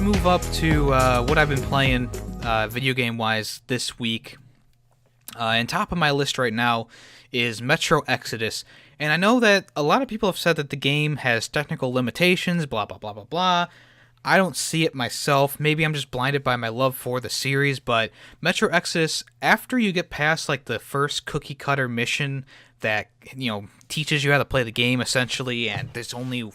move up to what I've been playing video game-wise this week. And top of my list right now is Metro Exodus. And I know that a lot of people have said that the game has technical limitations, blah, blah, blah, blah, blah. I don't see it myself. Maybe I'm just blinded by my love for the series, but Metro Exodus, after you get past like the first cookie cutter mission that, teaches you how to play the game essentially, and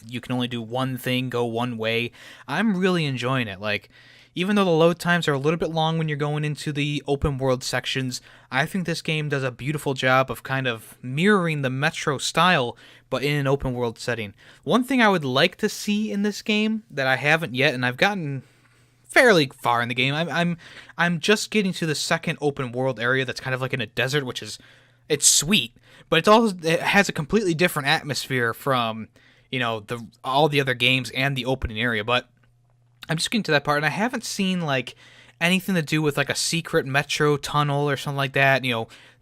you can only do one thing, go one way, I'm really enjoying it. Like, even though the load times are a little bit long when you're going into the open world sections, I think this game does a beautiful job of kind of mirroring the Metro style, but in an open world setting. One thing I would like to see in this game that I haven't yet, and I've gotten fairly far in the game, I'm just getting to the second open world area that's kind of like in a desert, it's sweet, but it has a completely different atmosphere from, all the other games and the opening area, but I'm just getting to that part, and I haven't seen, like, anything to do with, like, a secret metro tunnel or something like that,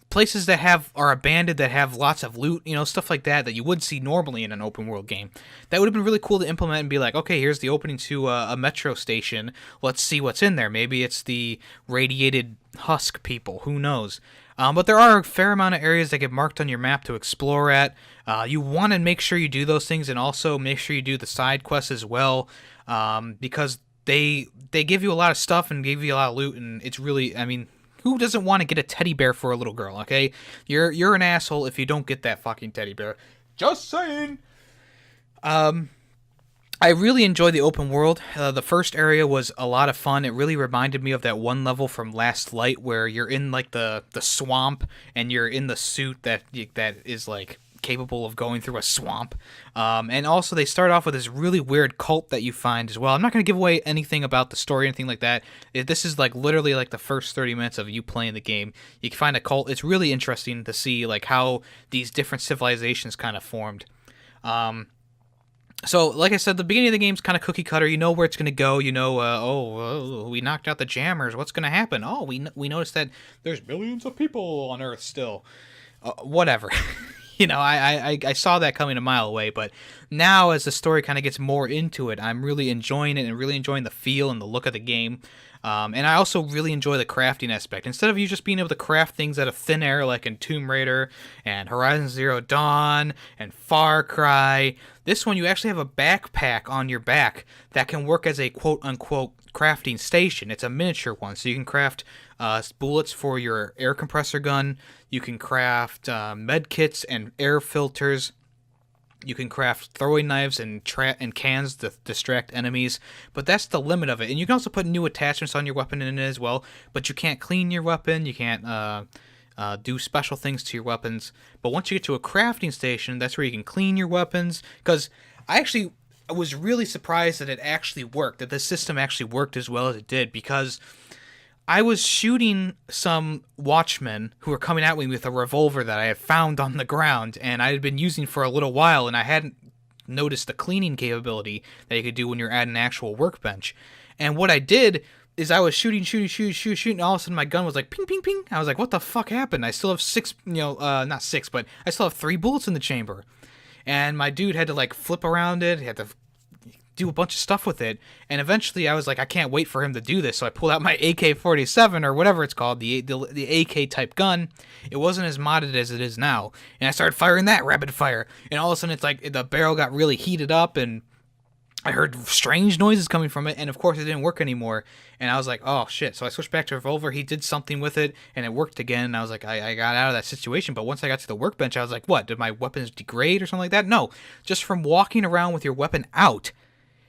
places that are abandoned that have lots of loot, stuff like that you would see normally in an open world game. That would have been really cool to implement and be like, okay, here's the opening to a metro station, let's see what's in there. Maybe it's the radiated husk people, who knows. But there are a fair amount of areas that get marked on your map to explore at. You want to make sure you do those things, and also make sure you do the side quests as well, because they give you a lot of stuff and give you a lot of loot, and it's really, who doesn't want to get a teddy bear for a little girl, okay? You're an asshole if you don't get that fucking teddy bear. Just saying! I really enjoyed the open world. The first area was a lot of fun. It really reminded me of that one level from Last Light where you're in, like, the swamp, and you're in the suit that is, like, capable of going through a swamp. And also they start off with this really weird cult that you find as well. I'm not going to give away anything about the story or anything like that. This is like literally like the first 30 minutes of you playing the game. You can find a cult. It's really interesting to see like how these different civilizations kind of formed. So, like I said, the beginning of the game's kind of cookie cutter. You know where it's going to go. We knocked out the jammers. What's going to happen? Oh, we noticed that there's billions of people on Earth still. Whatever. I saw that coming a mile away, but now as the story kind of gets more into it, I'm really enjoying it and really enjoying the feel and the look of the game. And I also really enjoy the crafting aspect. Instead of you just being able to craft things out of thin air like in Tomb Raider and Horizon Zero Dawn and Far Cry, this one you actually have a backpack on your back that can work as a quote-unquote crafting station. It's a miniature one, so you can craft bullets for your air compressor gun. You can craft med kits and air filters. You can craft throwing knives and cans to distract enemies, but that's the limit of it. And you can also put new attachments on your weapon in it as well, but you can't clean your weapon. You can't do special things to your weapons. But once you get to a crafting station, that's where you can clean your weapons. Because I was really surprised that it actually worked, that the system actually worked as well as it did, because I was shooting some watchmen who were coming at me with a revolver that I had found on the ground, and I had been using for a little while, and I hadn't noticed the cleaning capability that you could do when you're at an actual workbench. And what I did is I was shooting, and all of a sudden my gun was like ping, ping, ping. I was like, what the fuck happened? I still have not six, but I still have 3 bullets in the chamber. And my dude had to like flip around it, he had to do a bunch of stuff with it, and eventually I was like, I can't wait for him to do this, so I pulled out my AK-47, or whatever it's called, the AK-type gun. It wasn't as modded as it is now, and I started firing that rapid fire, and all of a sudden it's like, the barrel got really heated up, and I heard strange noises coming from it, and of course it didn't work anymore, and I was like, oh shit, so I switched back to revolver, he did something with it, and it worked again, and I was like, I got out of that situation, but once I got to the workbench, I was like, what, did my weapons degrade or something like that? No, just from walking around with your weapon out,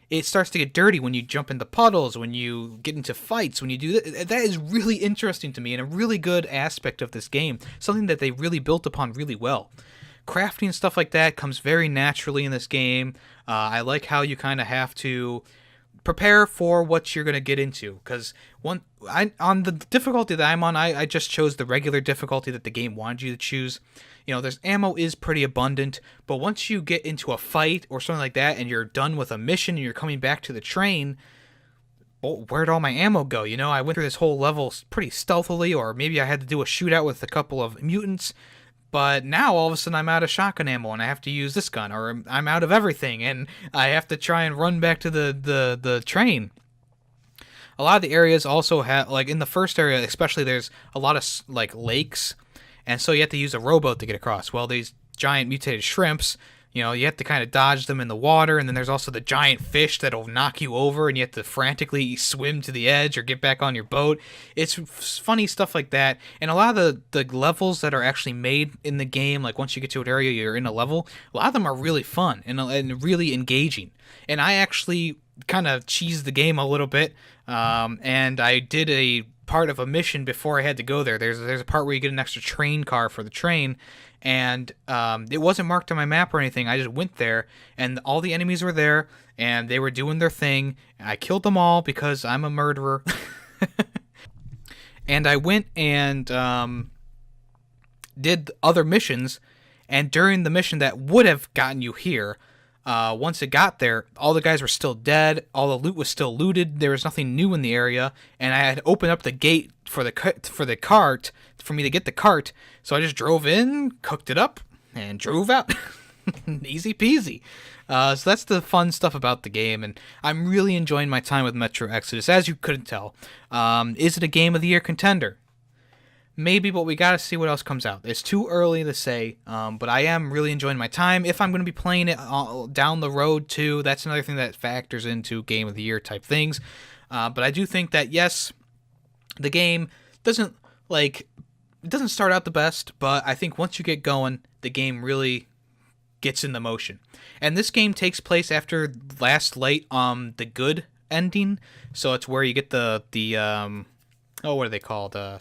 it starts to get dirty when you jump into puddles, when you get into fights, when you do that. That is really interesting to me and a really good aspect of this game, something that they really built upon really well. Crafting and stuff like that comes very naturally in this game. I like how you kind of have to prepare for what you're going to get into, because on the difficulty that I'm on, I just chose the regular difficulty that the game wanted you to choose. There's ammo is pretty abundant, but once you get into a fight or something like that and you're done with a mission and you're coming back to the train, where'd all my ammo go? I went through this whole level pretty stealthily, or maybe I had to do a shootout with a couple of mutants, but now all of a sudden I'm out of shotgun ammo and I have to use this gun, or I'm out of everything and I have to try and run back to the train. A lot of the areas also have, like in the first area especially, there's a lot of like lakes, and so you have to use a rowboat to get across. Well, these giant mutated shrimps, you know, you have to kind of dodge them in the water, and then there's also the giant fish that'll knock you over, and you have to frantically swim to the edge or get back on your boat. It's funny stuff like that, and a lot of the levels that are actually made in the game, like once you get to an area, you're in a level, a lot of them are really fun and really engaging. And I actually kind of cheesed the game a little bit, and I did a part of a mission before I had to go there. There's a part where you get an extra train car for the train, and it wasn't marked on my map or anything. I just went there, and all the enemies were there, and they were doing their thing. I killed them all because I'm a murderer. And I went and did other missions, and during the mission that would have gotten you here, once it got there, all the guys were still dead, all the loot was still looted, there was nothing new in the area, and I had opened up the gate for the cart, for me to get the cart, so I just drove in, cooked it up, and drove out. Easy peasy. So that's the fun stuff about the game, and I'm really enjoying my time with Metro Exodus, as you couldn't tell. Is it a Game of the Year contender? Maybe, but we gotta see what else comes out. It's too early to say, but I am really enjoying my time. If I'm going to be playing it down the road, too, that's another thing that factors into Game of the Year type things. But I do think that, yes, the game doesn't start out the best, but I think once you get going, the game really gets in the motion. And this game takes place after Last Light, the good ending, so it's where you get the what are they called? The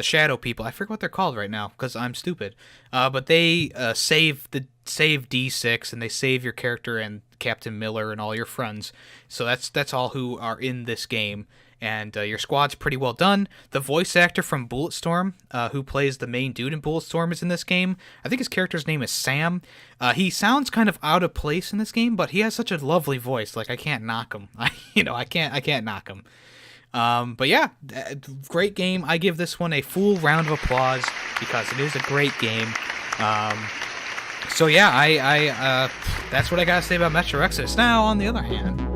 Shadow People. I forget what they're called right now because I'm stupid. But they save D6, and they save your character and Captain Miller and all your friends. So that's all who are in this game. And your squad's pretty well done. The voice actor from Bulletstorm, who plays the main dude in Bulletstorm, is in this game. I think his character's name is Sam. He sounds kind of out of place in this game, but he has such a lovely voice. Like, I can't knock him. I can't knock him. But yeah, great game. I give this one a full round of applause because it is a great game. So yeah, I that's what I gotta say about Metro Exodus. Now, on the other hand,